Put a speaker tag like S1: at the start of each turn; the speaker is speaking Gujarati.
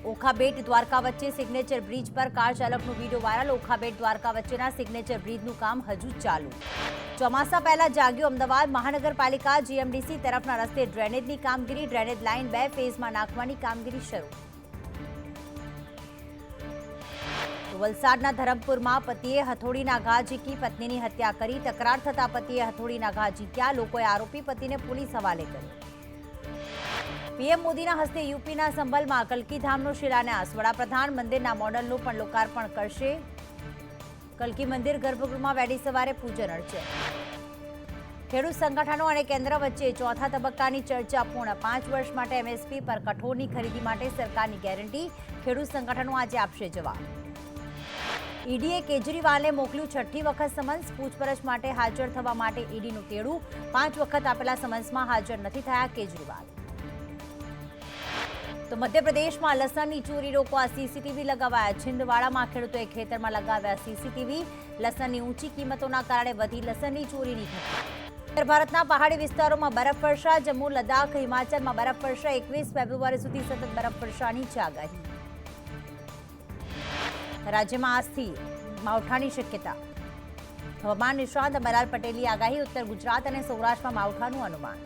S1: ઓખાબેટ દ્વારકા વચ્ચે સિગ્નેચર બ્રિજ પર કાર ચાલકનો વિડીયો વાયરલ। ઓખાબેટ દ્વારકા વચ્ચેના સિગ્નેચર બ્રિજનું કામ હજુ ચાલુ। ચોમાસા પહેલા જાગ્યું અમદાવાદ મહાનગરપાલિકા। જીએમડીસી તરફના રસ્તે ડ્રેનેજની કામગીરી। ડ્રેનેજ લાઇન 2 ફેઝમાં નાખવાની કામગીરી શરૂ। વલસાડના ધરમપુરમાં પતિએ હથોડીના ઘા ઝીકી પત્નીની હત્યા કરી। તકરાર થતા પતિએ હથોડીના ઘા ઝીક્યા। લોકોએ આરોપી પતિને પોલીસ હવાલે કર્યો। પીએમ મોદીના હસ્તે યુપીના સંભલમાં કલ્કી ધામનો શિલાન્યાસ। વડાપ્રધાન મંદિરના મોડલનું પણ લોકાર્પણ કરશે। કલ્કી મંદિર ગર્ભગૃહમાં વહેલી સવારે પૂજન અર્ચન। ખેડૂત સંગઠનો અને કેન્દ્ર વચ્ચે ચોથા તબક્કાની ચર્ચા પૂર્ણ। 5 વર્ષ માટે એમએસપી પર કઠોળની ખરીદી માટે સરકારની ગેરંટી। ખેડૂત સંગઠનો આજે આપશે જવાબ। ઈડીએ કેજરીવાલને મોકલ્યું 6ઠ્ઠી વખત સમન્સ। પૂછપરછ માટે હાજર થવા માટે ઈડીનું તેડું। 5 વખત આપેલા સમન્સમાં હાજર નથી થયા કેજરીવાલ। તો મધ્યપ્રદેશમાં લસણની ચોરી રોકવા સીસીટીવી લગાવાયા। છિંદવાડામાં ખેડૂતોએ ખેતરમાં લગાવ્યા સીસીટીવી। લસણની ઊંચી કિંમતોના કારણે વધી લસણની ચોરીની ઘટના। ઉત્તર ભારતના પહાડી વિસ્તારોમાં બરફવર્ષા। જમ્મુ લદ્દાખ હિમાચલમાં બરફવર્ષા। 21 ફેબ્રુઆરી સુધી સતત બરફવર્ષાની આગાહી। રાજ્યમાં આજથી માવઠાની શક્યતા। હવામાન નિષ્ણાત અંબાલાલ પટેલની આગાહી। ઉત્તર ગુજરાત અને સૌરાષ્ટ્રમાં માવઠાનું અનુમાન।